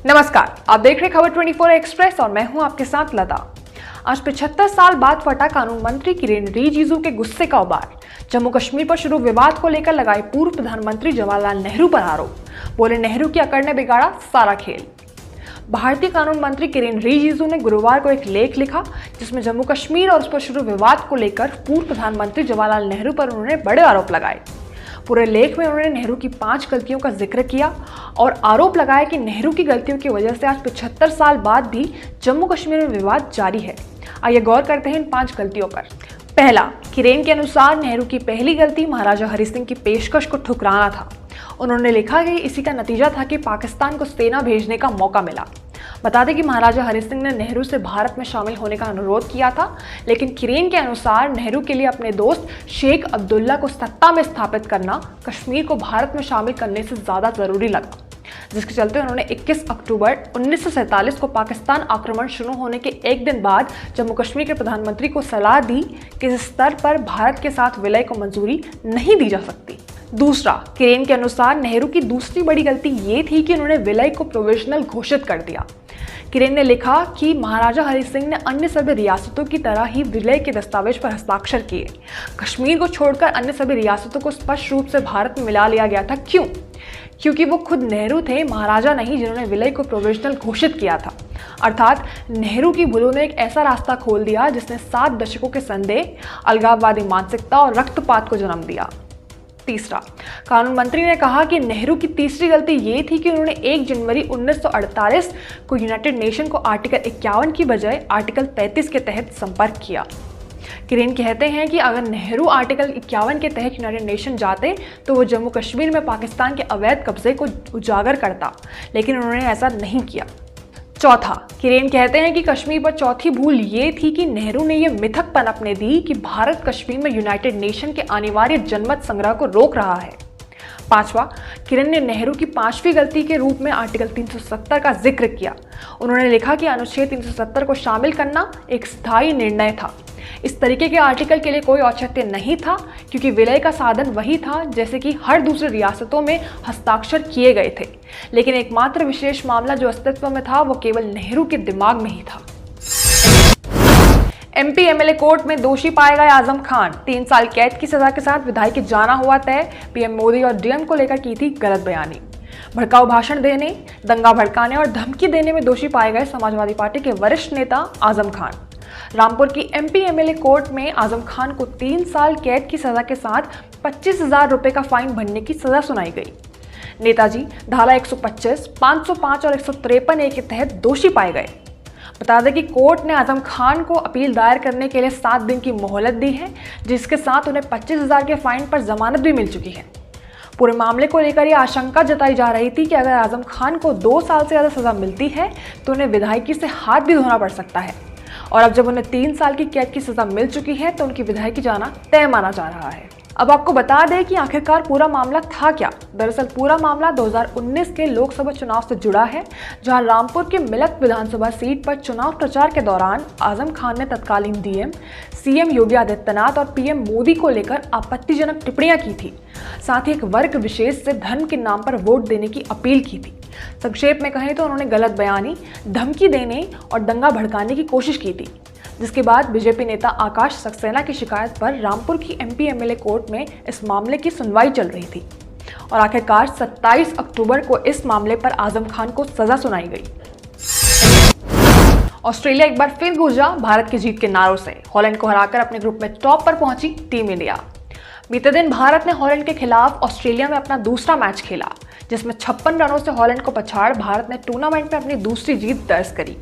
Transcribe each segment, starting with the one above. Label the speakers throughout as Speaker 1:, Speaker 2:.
Speaker 1: नमस्कार, आप देख रहे खबर 24 एक्सप्रेस और मैं हूं आपके साथ लता। आज 75 साल बाद फटा कानून मंत्री किरेन रिजिजू के गुस्से का उबार। जम्मू कश्मीर पर शुरू विवाद को लेकर लगाए पूर्व प्रधानमंत्री जवाहरलाल नेहरू पर आरोप। बोले नेहरू की अकड़ ने बिगाड़ा सारा खेल। भारतीय कानून मंत्री किरेन रिजिजू ने गुरुवार को एक लेख लिखा जिसमें जम्मू कश्मीर और उस पर शुरू विवाद को लेकर पूर्व प्रधानमंत्री जवाहरलाल नेहरू पर उन्होंने बड़े आरोप लगाए। पूरे लेख में उन्होंने नेहरू की 5 गलतियों का जिक्र किया और आरोप लगाया कि नेहरू की गलतियों की वजह से आज 75 साल बाद भी जम्मू कश्मीर में विवाद जारी है। आइए गौर करते हैं इन 5 गलतियों पर। पहला, किरेन के अनुसार नेहरू की पहली गलती महाराजा हरि सिंह की पेशकश को ठुकराना था। उन्होंने लिखा कि इसी का नतीजा था कि पाकिस्तान को सेना भेजने का मौका मिला। बता दें कि महाराजा हरि सिंह ने नेहरू से भारत में शामिल होने का अनुरोध किया था, लेकिन किरेन के अनुसार नेहरू के लिए अपने दोस्त शेख अब्दुल्ला को सत्ता में स्थापित करना कश्मीर को भारत में शामिल करने से ज़्यादा ज़रूरी लगा, जिसके चलते उन्होंने 21 अक्टूबर 1947 को पाकिस्तान आक्रमण शुरू होने के एक दिन बाद जम्मू कश्मीर के प्रधानमंत्री को सलाह दी कि इस स्तर पर भारत के साथ विलय को मंजूरी नहीं दी जा सकती। दूसरा, किरेन के अनुसार नेहरू की दूसरी बड़ी गलती ये थी कि उन्होंने विलय को प्रोविजनल घोषित कर दिया। किरेन ने लिखा कि महाराजा हरि सिंह ने अन्य सभी रियासतों की तरह ही विलय के दस्तावेज पर हस्ताक्षर किए। कश्मीर को छोड़कर अन्य सभी रियासतों को स्पष्ट रूप से भारत में मिला लिया गया था। क्यों? क्योंकि वो खुद नेहरू थे, महाराजा नहीं, जिन्होंने विलय को प्रोविजनल घोषित किया था। अर्थात नेहरू की भूलों ने एक ऐसा रास्ता खोल दिया जिसने 7 दशकों के संदेह, अलगाववादी मानसिकता और रक्तपात को जन्म दिया। तीसरा, कानून मंत्री ने कहा कि नेहरू की तीसरी गलती ये थी कि उन्होंने 1 जनवरी 1948 को यूनाइटेड नेशन को आर्टिकल 51 की बजाय आर्टिकल 33 के तहत संपर्क किया। किरेन कहते हैं कि अगर नेहरू आर्टिकल 51 के तहत यूनाइटेड नेशन जाते तो वो जम्मू कश्मीर में पाकिस्तान के अवैध कब्जे को उजागर करता, लेकिन उन्होंने ऐसा नहीं किया। चौथा, किरेन कहते हैं कि कश्मीर पर चौथी भूल ये थी कि नेहरू ने यह मिथक पनपने दी कि भारत कश्मीर में यूनाइटेड नेशन के अनिवार्य जनमत संग्रह को रोक रहा है। पांचवा, किरेन ने नेहरू की 5वीं गलती के रूप में आर्टिकल 370 का जिक्र किया। उन्होंने लिखा कि अनुच्छेद 370 को शामिल करना एक स्थायी निर्णय था। इस तरीके के आर्टिकल के लिए कोई औचित्य नहीं था, क्योंकि विलय का साधन वही था जैसे कि हर दूसरी रियासतों में हस्ताक्षर किए गए थे, लेकिन एकमात्र विशेष मामला जो अस्तित्व में था वो केवल नेहरू के दिमाग में ही था। एमपी एमएलए कोर्ट में दोषी पाए गए आजम खान, 3 साल कैद की सजा के साथ विधायक जाना हुआ तय। पीएम मोदी और डीएम को लेकर की थी गलत बयानी। भड़काऊ भाषण देने, दंगा भड़काने और धमकी देने में दोषी पाए गए समाजवादी पार्टी के वरिष्ठ नेता आजम खान। रामपुर की एमपी एमएलए कोर्ट में आजम खान को 3 साल कैद की सजा के साथ 25,000 रुपए का फाइन भरने की सजा सुनाई गई। नेताजी धारा 125, 505 और 153A के तहत दोषी पाए गए। बता दें कि कोर्ट ने आजम खान को अपील दायर करने के लिए 7 दिन की मोहलत दी है, जिसके साथ उन्हें 25,000 के फाइन पर जमानत भी मिल चुकी है। पूरे मामले को लेकर यह आशंका जताई जा रही थी कि अगर आजम खान को 2 साल से ज़्यादा सजा मिलती है तो उन्हें विधायकी से हाथ भी धोना पड़ सकता है, और अब जब उन्हें 3 साल की कैद की सजा मिल चुकी है तो उनकी विधायकी जाना तय माना जा रहा है। अब आपको बता दें कि आखिरकार पूरा मामला था क्या। दरअसल पूरा मामला 2019 के लोकसभा चुनाव से जुड़ा है, जहां रामपुर के मिलक विधानसभा सीट पर चुनाव प्रचार के दौरान आजम खान ने तत्कालीन डीएम, सीएम योगी आदित्यनाथ और पीएम मोदी को लेकर आपत्तिजनक टिप्पणियां की थी। साथ ही एक वर्ग विशेष से धर्म के नाम पर वोट देने की अपील की थी। संक्षेप में कहें तो उन्होंने गलत बयानी, धमकी देने और दंगा भड़काने की कोशिश की थी, जिसके बाद बीजेपी नेता आकाश सक्सेना की शिकायत पर रामपुर की एमपी एमएलए कोर्ट में इस मामले की सुनवाई चल रही थी और आखिरकार 27 अक्टूबर को इस मामले पर आजम खान को सजा सुनाई गई। ऑस्ट्रेलिया एक बार फिर गूंजा भारत की जीत के नारों से। हॉलैंड को हराकर अपने ग्रुप में टॉप पर पहुंची टीम इंडिया। बीते दिन भारत ने हॉलैंड के खिलाफ ऑस्ट्रेलिया में अपना दूसरा मैच खेला, जिसमें 56 रनों से हॉलैंड को पछाड़ भारत ने टूर्नामेंट में अपनी दूसरी जीत दर्ज करी।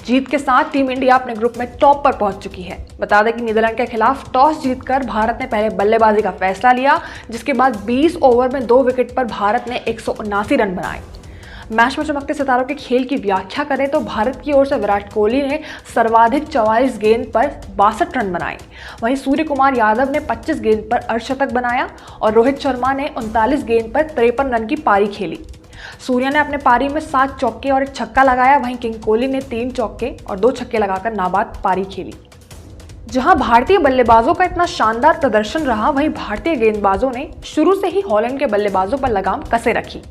Speaker 1: जीत के साथ टीम इंडिया अपने ग्रुप में टॉप पर पहुंच चुकी है। बता दें कि नीदरलैंड के खिलाफ टॉस जीतकर भारत ने पहले बल्लेबाजी का फैसला लिया, जिसके बाद 20 ओवर में 2 विकेट पर भारत ने 179 रन बनाए। मैच में चमकते सितारों के खेल की व्याख्या करें तो भारत की ओर से विराट कोहली ने सर्वाधिक 44 गेंद पर 62 रन बनाए। वहीं सूर्य कुमार यादव ने 25 गेंद पर अर्धशतक बनाया और रोहित शर्मा ने 39 गेंद पर 53 रन की पारी खेली। सूर्या ने अपने पारी में 7 चौके और 1 छक्का लगाया। वहीं किंग कोहली ने 3 चौके और 2 छक्के लगाकर नाबाद पारी खेली। जहां भारतीय बल्लेबाजों का इतना शानदार प्रदर्शन रहा, वहीं भारतीय गेंदबाजों ने शुरू से ही हॉलैंड के बल्लेबाजों पर लगाम कसे रखी।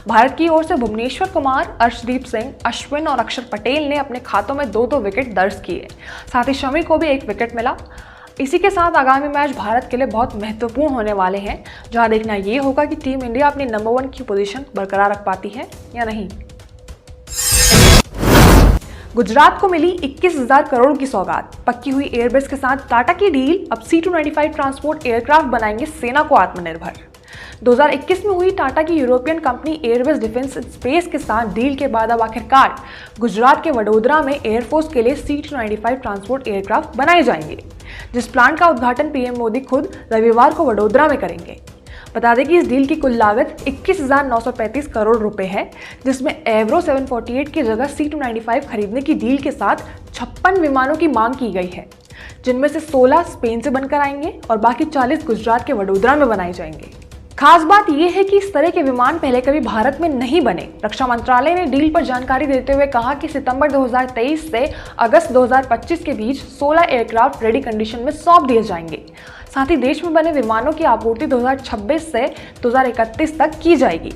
Speaker 1: भारत की ओर से भुवनेश्वर कुमार, अर्शदीप सिंह, अश्विन और अक्षर पटेल ने अपने खातों में 2-2 विकेट दर्ज किए। साथ ही शमी को भी 1 विकेट मिला। इसी के साथ आगामी मैच भारत के लिए बहुत महत्वपूर्ण होने वाले हैं, जहां देखना ये होगा कि टीम इंडिया अपनी नंबर 1 की पोजीशन बरकरार रख पाती है या नहीं। गुजरात को मिली 21,000 करोड़ की सौगात। पक्की हुई एयरबेस के साथ टाटा की डील, अब C295 ट्रांसपोर्ट एयरक्राफ्ट बनाएंगे सेना को आत्मनिर्भर। 2021 में हुई टाटा की European company airbase defence space के साथ डील के बाद अब आखिरकार गुजरात के वडोदरा में एयरफोर्स के लिए C295 ट्रांसपोर्ट एयरक्राफ्ट बनाए जाएंगे, जिस प्लांट का उद्घाटन पीएम मोदी खुद रविवार को वडोदरा में करेंगे। बता दें कि इस डील की कुल लागत 21,935 करोड़ रुपए है, जिसमें एवरो 748 की जगह C295 खरीदने की डील के साथ 56 विमानों की मांग की गई है, जिनमें से 16 स्पेन से बनकर आएंगे और बाकी 40 गुजरात के वडोदरा में बनाए जाएंगे। खास बात यह है कि इस तरह के विमान पहले कभी भारत में नहीं बने। रक्षा मंत्रालय ने डील पर जानकारी देते हुए कहा कि सितंबर 2023 से अगस्त 2025 के बीच 16 एयरक्राफ्ट रेडी कंडीशन में सौंप दिए जाएंगे। साथ ही देश में बने विमानों की आपूर्ति 2026 से 2031 तक की जाएगी।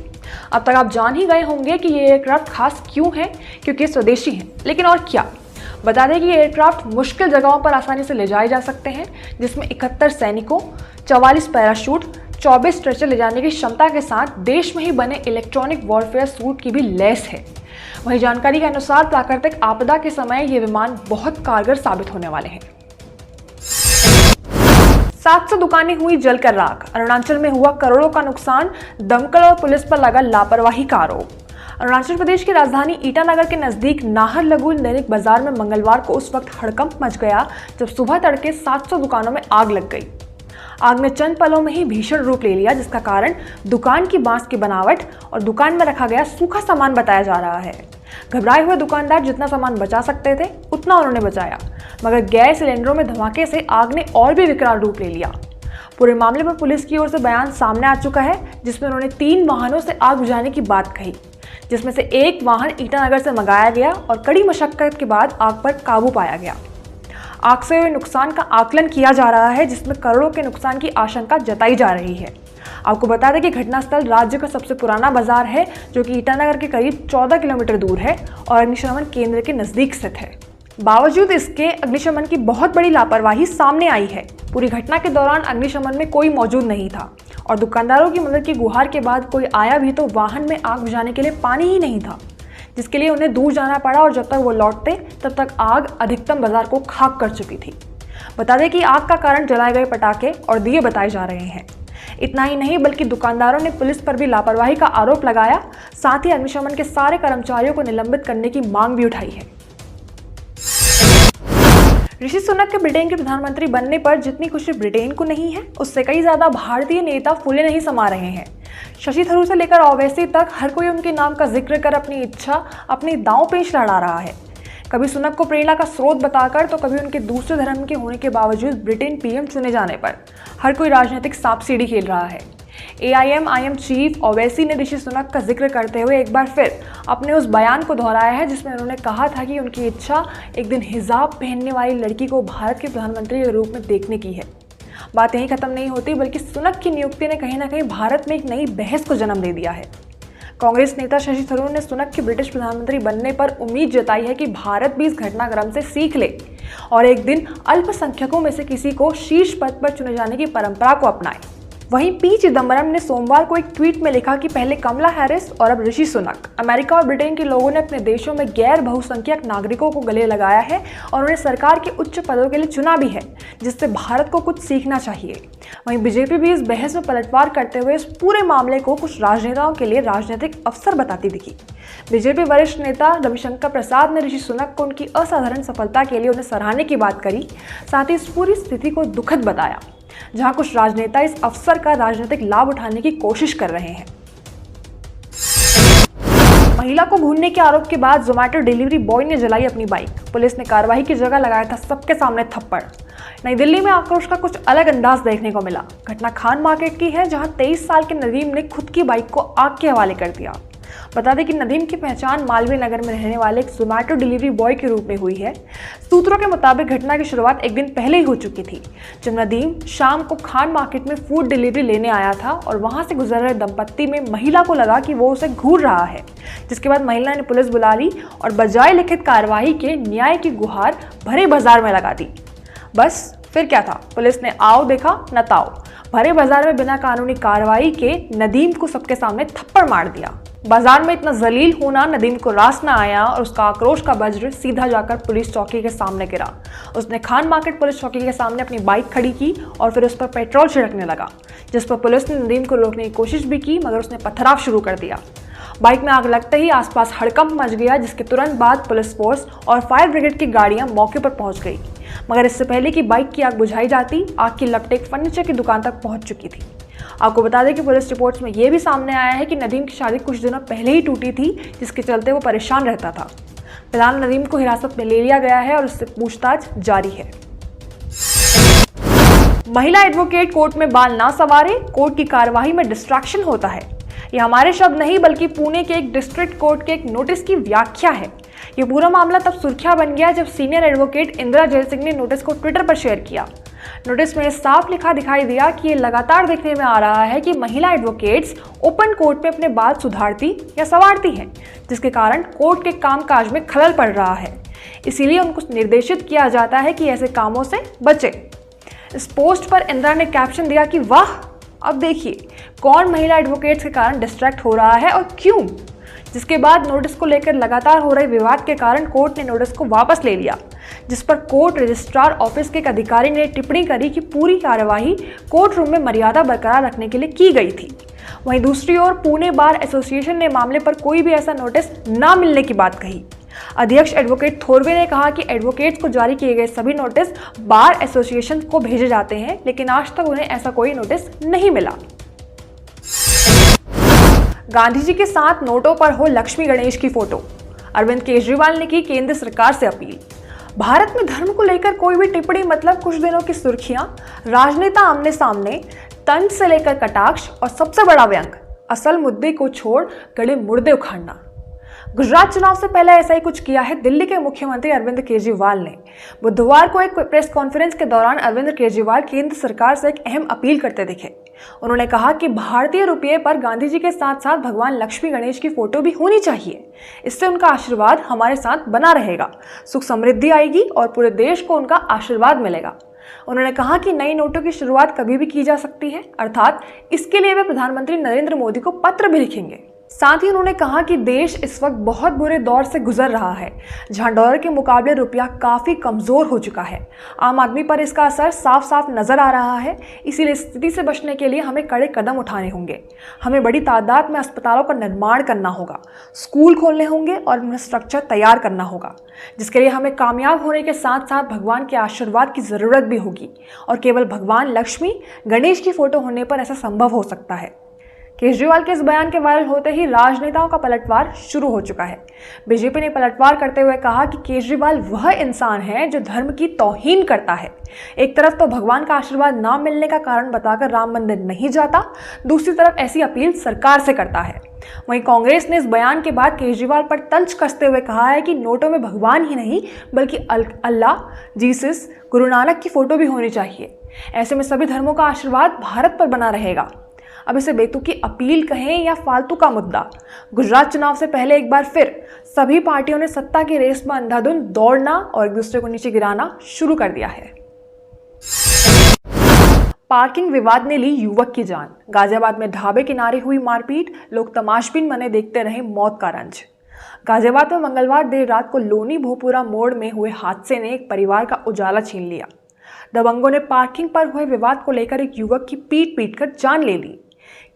Speaker 1: अब तक आप जान ही गए होंगे कि ये एयरक्राफ्ट खास क्यों है, क्योंकि स्वदेशी हैं। लेकिन और क्या, बता दें कि ये एयरक्राफ्ट मुश्किल जगहों पर आसानी से ले जाए जा सकते हैं, जिसमें 71 सैनिकों, 44 पैराशूट, 24 स्ट्रेचर ले जाने की क्षमता के साथ देश में ही बने इलेक्ट्रॉनिक वॉरफेयर सूट की भी लैस है। वहीं जानकारी के अनुसार प्राकृतिक आपदा के समय ये विमान बहुत कारगर साबित होने वाले हैं। 700 दुकानें हुई जलकर राख। अरुणाचल में हुआ करोड़ों का नुकसान, दमकल और पुलिस पर लगा लापरवाही का आरोप। अरुणाचल प्रदेश की राजधानी ईटानगर के नजदीक नाहरलगुन दैनिक बाजार में मंगलवार को उस वक्त हड़कंप मच गया जब सुबह तड़के 700 दुकानों में आग लग गई। आग ने चंद पलों में ही भीषण रूप ले लिया, जिसका कारण दुकान की बांस की बनावट और दुकान में रखा गया सूखा सामान बताया जा रहा है। घबराए हुए दुकानदार जितना सामान बचा सकते थे उतना उन्होंने बचाया, मगर गैस सिलेंडरों में धमाके से आग ने और भी विकराल रूप ले लिया। पूरे मामले पर पुलिस की ओर से बयान सामने आ चुका है, जिसमें उन्होंने 3 वाहनों से आग बुझाने की बात कही, जिसमें से एक वाहन ईटानगर से मंगाया गया और कड़ी मशक्कत के बाद आग पर काबू पाया गया। आग से हुए नुकसान का आकलन किया जा रहा है, जिसमें करोड़ों के नुकसान की आशंका जताई जा रही है। आपको बता दें कि घटनास्थल राज्य का सबसे पुराना बाजार है, जो कि ईटानगर के करीब 14 किलोमीटर दूर है और अग्निशमन केंद्र के नजदीक स्थित है। बावजूद इसके अग्निशमन की बहुत बड़ी लापरवाही सामने आई है। पूरी घटना के दौरान अग्निशमन में कोई मौजूद नहीं था और दुकानदारों की मदद की गुहार के बाद कोई आया भी तो वाहन में आग बुझाने के लिए पानी ही नहीं था, जिसके लिए उन्हें दूर जाना पड़ा और जब तक वो लौटते तब तक आग अधिकतम बाजार को खाक कर चुकी थी। बता दें कि आग का कारण जलाए गए पटाखे और दिए बताए जा रहे हैं। इतना ही नहीं, बल्कि दुकानदारों ने पुलिस पर भी लापरवाही का आरोप लगाया। साथ ही अग्निशमन के सारे कर्मचारियों को निलंबित करने की मांग भी उठाई है। ऋषि सुनक के ब्रिटेन के प्रधानमंत्री बनने पर जितनी खुशी ब्रिटेन को नहीं है, उससे कई ज्यादा भारतीय नेता फूले नहीं समा रहे हैं। शशि थरूर से लेकर ओवैसी तक हर कोई उनके नाम का जिक्र कर अपनी इच्छा, अपनी दांव पेच लड़ा रहा है। कभी सुनक को प्रेरणा का स्रोत बताकर तो कभी उनके दूसरे धर्म के होने के बावजूद ब्रिटेन पीएम चुने जाने पर हर कोई राजनीतिक सांप सीढ़ी खेल रहा है। AIM चीफ ओवैसी ने ऋषि सुनक का जिक्र करते हुए एक बार फिर अपने उस बयान को दोहराया है, जिसमें उन्होंने कहा था कि उनकी इच्छा एक दिन हिजाब पहनने वाली लड़की को भारत के प्रधानमंत्री के रूप में देखने की है। बात यहीं खत्म नहीं होती, बल्कि सुनक की नियुक्ति ने कहीं ना कहीं भारत में एक नई बहस को जन्म दे दिया है। कांग्रेस नेता शशि थरूर ने सुनक के ब्रिटिश प्रधानमंत्री बनने पर उम्मीद जताई है कि भारत भी इस घटनाक्रम से सीख ले और एक दिन अल्पसंख्यकों में से किसी को शीर्ष पद पर चुने जाने की परंपरा को अपनाए। वहीं पी चिदम्बरम ने सोमवार को एक ट्वीट में लिखा कि पहले कमला हैरिस और अब ऋषि सुनक। अमेरिका और ब्रिटेन के लोगों ने अपने देशों में गैर बहुसंख्यक नागरिकों को गले लगाया है और उन्हें सरकार के उच्च पदों के लिए चुना भी है, जिससे भारत को कुछ सीखना चाहिए। वहीं बीजेपी भी इस बहस में पलटवार करते हुए इस पूरे मामले को कुछ राजनेताओं के लिए राजनीतिक अवसर बताती दिखी। बीजेपी वरिष्ठ नेता रविशंकर प्रसाद ने ऋषि सुनक को उनकी असाधारण सफलता के लिए उन्हें सराहने की बात करी। साथ ही इस पूरी स्थिति को दुखद बताया, जहां कुछ राजनेता इस अवसर का राजनीतिक लाभ उठाने की कोशिश कर रहे हैं। महिला को भूनने के आरोप के बाद जोमैटो डिलीवरी बॉय ने जलाई अपनी बाइक। पुलिस ने कार्रवाई की जगह लगाया था सबके सामने थप्पड़। नई दिल्ली में आक्रोश का कुछ अलग अंदाज देखने को मिला। घटना खान मार्केट की है, जहां 23 साल के नदीम ने खुद की बाइक को आग के हवाले कर दिया। बता दें कि नदीम की पहचान मालवीय नगर में रहने वाले एक जोमेटो डिलीवरी बॉय के रूप में हुई है। सूत्रों के मुताबिक घटना की शुरुआत एक दिन पहले ही हो चुकी थी, जब नदीम शाम को खान मार्केट में फूड डिलीवरी लेने आया था और वहां से गुजर रहे दंपत्ति में महिला को लगा कि वो उसे घूर रहा है, जिसके बाद महिला ने पुलिस बुला ली और बजाय लिखित कार्रवाई के न्याय की गुहार भरे बाजार में लगा दी। बस फिर क्या था, पुलिस ने आओ देखा न ताओ, भरे बाजार में बिना कानूनी कार्रवाई के नदीम को सबके सामने थप्पड़ मार दिया। बाजार में इतना जलील होना नदीम को रास न आया और उसका आक्रोश का वज्र सीधा जाकर पुलिस चौकी के सामने गिरा। उसने खान मार्केट पुलिस चौकी के सामने अपनी बाइक खड़ी की और फिर उस पर पेट्रोल छिड़कने लगा, जिस पर पुलिस ने नदीम को रोकने की कोशिश भी की, मगर उसने पथराव शुरू कर दिया। बाइक में आग लगते ही आसपास हड़कंप मच गया, जिसके तुरंत बाद पुलिस फोर्स और फायर ब्रिगेड की गाड़ियां मौके पर पहुंच गई, मगर इससे पहले कि बाइक की आग बुझाई जाती, आग की लपटें एक फर्नीचर की दुकान तक पहुंच चुकी थी। आपको बता दें कि पुलिस रिपोर्ट्स में यह भी सामने आया है कि नदीम की शादी कुछ दिनों पहले ही टूटी थी, जिसके चलते वो परेशान रहता था। फिलहाल नदीम को हिरासत में ले लिया गया है और उससे पूछताछ जारी है। महिला एडवोकेट कोर्ट में बाल ना संवारे, कोर्ट की कार्यवाही में डिस्ट्रैक्शन होता है। ये हमारे शब्द नहीं बल्कि पुणे के एक डिस्ट्रिक्ट कोर्ट के एक नोटिस की व्याख्या है। ये पूरा मामला तब सुर्खियां बन गया जब senior advocate Indira gel Singh ने नोटिस को ट्विटर पर शेयर किया। नोटिस में साफ लिखा दिखाई दिया कि ये लगातार देखने में आ रहा है कि महिला एडवोकेट्स ओपन कोर्ट में अपने बाल सुधारती या संवारती हैं, जिसके कारण कोर्ट के कामकाज में खलल पड़ रहा है। इसीलिए उनको निर्देशित किया जाता है कि ऐसे कामों से बचे। इस पोस्ट पर इंदिरा ने कैप्शन दिया कि वाह, अब देखिए कौन महिला एडवोकेट्स के कारण डिस्ट्रैक्ट हो रहा है और क्यों। जिसके बाद नोटिस को लेकर लगातार हो रहे विवाद के कारण कोर्ट ने नोटिस को वापस ले लिया, जिस पर कोर्ट रजिस्ट्रार ऑफिस के एक अधिकारी ने टिप्पणी करी कि पूरी कार्यवाही कोर्ट रूम में मर्यादा बरकरार रखने के लिए की गई थी। वहीं दूसरी ओर पुणे बार एसोसिएशन ने मामले पर कोई भी ऐसा नोटिस न मिलने की बात कही। अध्यक्ष एडवोकेट थोरवे ने कहा कि एडवोकेट्स को जारी किए गए सभी नोटिस बार एसोसिएशन को भेजे जाते हैं, लेकिन आज तक उन्हें ऐसा कोई नोटिस नहीं मिला। गांधी जी के साथ नोटों पर हो लक्ष्मी गणेश की फोटो, अरविंद केजरीवाल ने की केंद्र सरकार से अपील। भारत में धर्म को लेकर कोई भी टिप्पणी मतलब कुछ दिनों की सुर्खियां, राजनेता आमने सामने, तंज से लेकर कटाक्ष और सबसे बड़ा व्यंग, असल मुद्दे को छोड़ गड़े मुर्दे उखाड़ना। गुजरात चुनाव से पहले ऐसा ही कुछ किया है दिल्ली के मुख्यमंत्री अरविंद केजरीवाल ने। बुधवार को एक प्रेस कॉन्फ्रेंस के दौरान अरविंद केजरीवाल केंद्र सरकार से एक अहम अपील करते दिखे। उन्होंने कहा कि भारतीय रुपये पर गांधी जी के साथ साथ भगवान लक्ष्मी गणेश की फोटो भी होनी चाहिए। इससे उनका आशीर्वाद हमारे साथ बना रहेगा, सुख समृद्धि आएगी और पूरे देश को उनका आशीर्वाद मिलेगा। उन्होंने कहा कि नई नोटों की शुरुआत कभी भी की जा सकती है, अर्थात इसके लिए वे प्रधानमंत्री नरेंद्र मोदी को पत्र भी लिखेंगे। साथ ही उन्होंने कहा कि देश इस वक्त बहुत बुरे दौर से गुजर रहा है, जहां डॉलर के मुकाबले रुपया काफी कमजोर हो चुका है। आम आदमी पर इसका असर साफ साफ नजर आ रहा है। इसीलिए स्थिति से बचने के लिए हमें कड़े कदम उठाने होंगे। हमें बड़ी तादाद में अस्पतालों का निर्माण करना होगा, स्कूल खोलने होंगे और इंफ्रास्ट्रक्चर तैयार करना होगा, जिसके लिए हमें कामयाब होने के साथ साथ भगवान के आशीर्वाद की जरूरत भी होगी। और केवल भगवान लक्ष्मी गणेश की फोटो होने पर ऐसा संभव हो सकता है। केजरीवाल के इस बयान के वायरल होते ही राजनेताओं का पलटवार शुरू हो चुका है। बीजेपी ने पलटवार करते हुए कहा कि केजरीवाल वह इंसान है जो धर्म की तौहीन करता है। एक तरफ तो भगवान का आशीर्वाद ना मिलने का कारण बताकर राम मंदिर नहीं जाता, दूसरी तरफ ऐसी अपील सरकार से करता है। वहीं कांग्रेस ने इस बयान के बाद केजरीवाल पर तंज कसते हुए कहा है कि नोटों में भगवान ही नहीं बल्कि अल्लाह, जीसस, गुरु नानक की फोटो भी होनी चाहिए। ऐसे में सभी धर्मों का आशीर्वाद भारत पर बना रहेगा। अब इसे बेतुकी अपील कहें या फालतू का मुद्दा, गुजरात चुनाव से पहले एक बार फिर सभी पार्टियों ने सत्ता की रेस में अंधाधुंध दौड़ना और एक दूसरे को नीचे गिराना शुरू कर दिया है। पार्किंग विवाद ने ली युवक की जान, गाजियाबाद में ढाबे किनारे हुई मारपीट, लोग तमाशबीन बने देखते रहे मौत का रंज। गाजियाबाद में मंगलवार देर रात को लोनी भोपुरा मोड़ में हुए हादसे ने एक परिवार का उजाला छीन लिया। दबंगों ने पार्किंग पर हुए विवाद को लेकर एक युवक की पीट कर जान ले ली।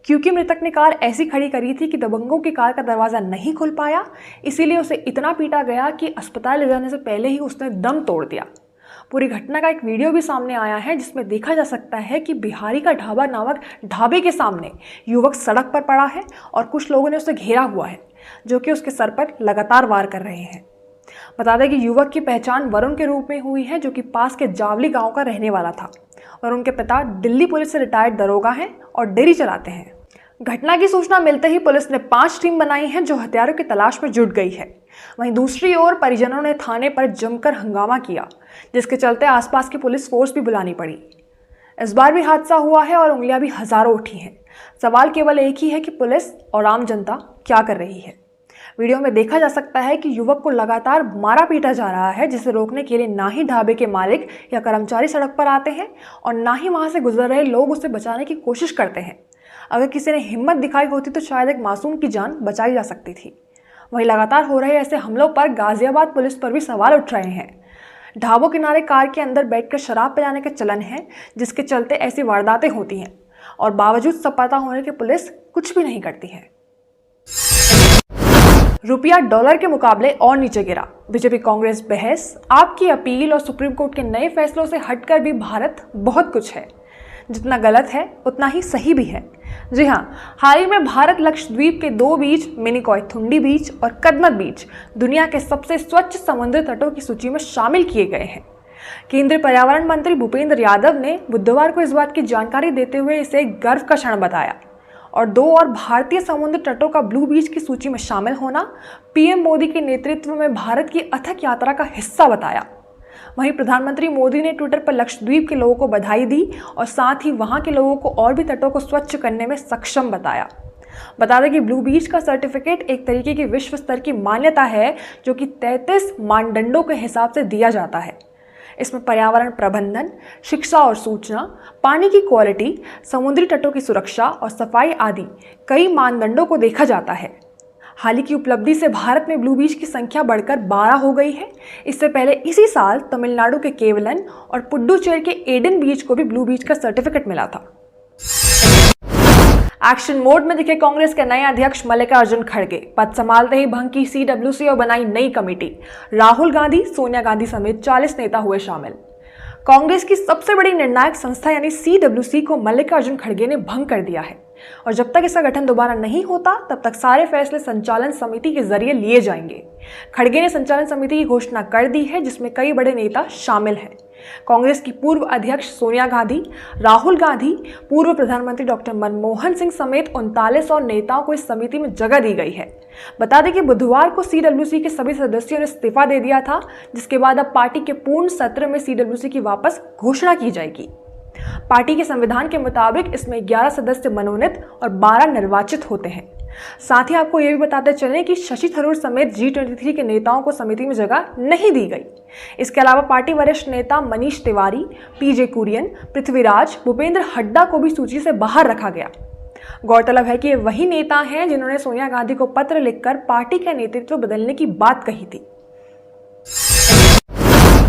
Speaker 1: क्योंकि मृतक ने कार ऐसी खड़ी करी थी कि दबंगों की कार का दरवाजा नहीं खुल पाया, इसीलिए उसे इतना पीटा गया कि अस्पताल ले जाने से पहले ही उसने दम तोड़ दिया। पूरी घटना का एक वीडियो भी सामने आया है, जिसमें देखा जा सकता है कि बिहारी का ढाबा नामक ढाबे के सामने युवक सड़क पर पड़ा है और कुछ लोगों ने उसे घेरा हुआ है, जो कि उसके सर पर लगातार वार कर रहे हैं। बता दें कि युवक की पहचान वरुण के रूप में हुई है, जो कि पास के जावली गांव का रहने वाला था और उनके पिता दिल्ली पुलिस से रिटायर्ड दरोगा हैं और डेयरी चलाते हैं। घटना की सूचना मिलते ही पुलिस ने 5 टीम बनाई है जो हथियारों की तलाश में जुट गई है। वहीं दूसरी ओर परिजनों ने थाने पर जमकर हंगामा किया, जिसके चलते आसपास की पुलिस फोर्स भी बुलानी पड़ी। इस बार भी हादसा हुआ है और उंगलियां भी हजारों उठी हैं। सवाल केवल एक ही है कि पुलिस और आम जनता क्या कर रही है। वीडियो में देखा जा सकता है कि युवक को लगातार मारा पीटा जा रहा है, जिसे रोकने के लिए ना ही ढाबे के मालिक या कर्मचारी सड़क पर आते हैं और ना ही वहां से गुजर रहे लोग उसे बचाने की कोशिश करते हैं। अगर किसी ने हिम्मत दिखाई होती तो शायद एक मासूम की जान बचाई जा सकती थी। वहीं लगातार हो रहे ऐसे हमलों पर गाजियाबाद पुलिस पर भी सवाल उठ रहे हैं। ढाबों किनारे कार के अंदर बैठकर शराब पिलाने का चलन है, जिसके चलते ऐसी वारदातें होती हैं और बावजूद सब पता होने के पुलिस कुछ भी नहीं करती है। रुपया डॉलर के मुकाबले और नीचे गिरा। बीजेपी कांग्रेस बहस, आपकी अपील और सुप्रीम कोर्ट के नए फैसलों से हटकर भी भारत बहुत कुछ है। जितना गलत है उतना ही सही भी है। जी हाँ, हाल ही में भारत लक्षद्वीप के 2 बीच मिनिकॉय थुंडी बीच और कदमत बीच दुनिया के सबसे स्वच्छ समुद्री तटों की सूची में शामिल किए गए हैं। केंद्रीय पर्यावरण मंत्री भूपेंद्र यादव ने बुधवार को इस बात की जानकारी देते हुए इसे एक गर्व का क्षण बताया और 2 और भारतीय समुद्र तटों का ब्लू बीच की सूची में शामिल होना पीएम मोदी के नेतृत्व में भारत की अथक यात्रा का हिस्सा बताया। वहीं प्रधानमंत्री मोदी ने ट्विटर पर लक्षद्वीप के लोगों को बधाई दी और साथ ही वहां के लोगों को और भी तटों को स्वच्छ करने में सक्षम बताया। बता दें कि ब्लू बीच का सर्टिफिकेट एक तरीके की विश्व स्तर की मान्यता है जो कि 33 मानदंडों के हिसाब से दिया जाता है। इसमें पर्यावरण प्रबंधन, शिक्षा और सूचना, पानी की क्वालिटी, समुद्री तटों की सुरक्षा और सफाई आदि कई मानदंडों को देखा जाता है। हाल ही की उपलब्धि से भारत में ब्लू बीच की संख्या बढ़कर 12 हो गई है। इससे पहले इसी साल तमिलनाडु के केवलन और पुडुचेरी के एडन बीच को भी ब्लू बीच का सर्टिफिकेट मिला था। एक्शन मोड में दिखे कांग्रेस के नए अध्यक्ष मल्लिकार्जुन खड़गे। पद संभालते ही भंग की सीडब्ल्यूसी और बनाई नई कमेटी। राहुल गांधी, सोनिया गांधी समेत 40 नेता हुए शामिल। कांग्रेस की सबसे बड़ी निर्णायक संस्था यानी सीडब्ल्यूसी को मल्लिकार्जुन खड़गे ने भंग कर दिया है और जब तक इसका गठन दोबारा नहीं होता तब तक सारे फैसले संचालन समिति के जरिए लिए जाएंगे। खड़गे ने संचालन समिति की घोषणा कर दी है, जिसमें कई बड़े नेता शामिल हैं। कांग्रेस की पूर्व अध्यक्ष सोनिया गांधी, राहुल गांधी, पूर्व प्रधानमंत्री डॉक्टर मनमोहन सिंह समेत 39 और नेताओं को इस समिति में जगह दी गई है। बता दें कि बुधवार को सीडब्ल्यूसी के सभी सदस्यों ने इस्तीफा दे दिया था, जिसके बाद अब पार्टी के पूर्ण सत्र में सीडब्ल्यूसी की वापस घोषणा की जाएगी। पार्टी के संविधान के मुताबिक इसमें 11 सदस्य मनोनीत और 12 निर्वाचित होते हैं। साथ ही आपको यह भी बताते चलें कि शशि थरूर समेत G23 के नेताओं को समिति में जगह नहीं दी गई। इसके अलावा पार्टी वरिष्ठ नेता मनीष तिवारी, पीजे कुरियन, पृथ्वीराज, भूपेंद्र हड्डा को भी सूची से बाहर रखा गया। गौरतलब है कि ये वही नेता हैं जिन्होंने सोनिया गांधी को पत्र लिखकर पार्टी का नेतृत्व बदलने की बात कही थी।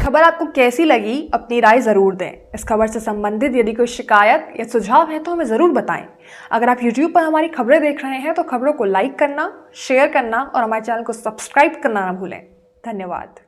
Speaker 1: खबर आपको कैसी लगी, अपनी राय जरूर दें। इस खबर से संबंधित यदि कोई शिकायत या सुझाव है तो हमें जरूर बताएं। अगर आप YouTube पर हमारी खबरें देख रहे हैं तो खबरों को लाइक करना, शेयर करना और हमारे चैनल को सब्सक्राइब करना ना भूलें। धन्यवाद।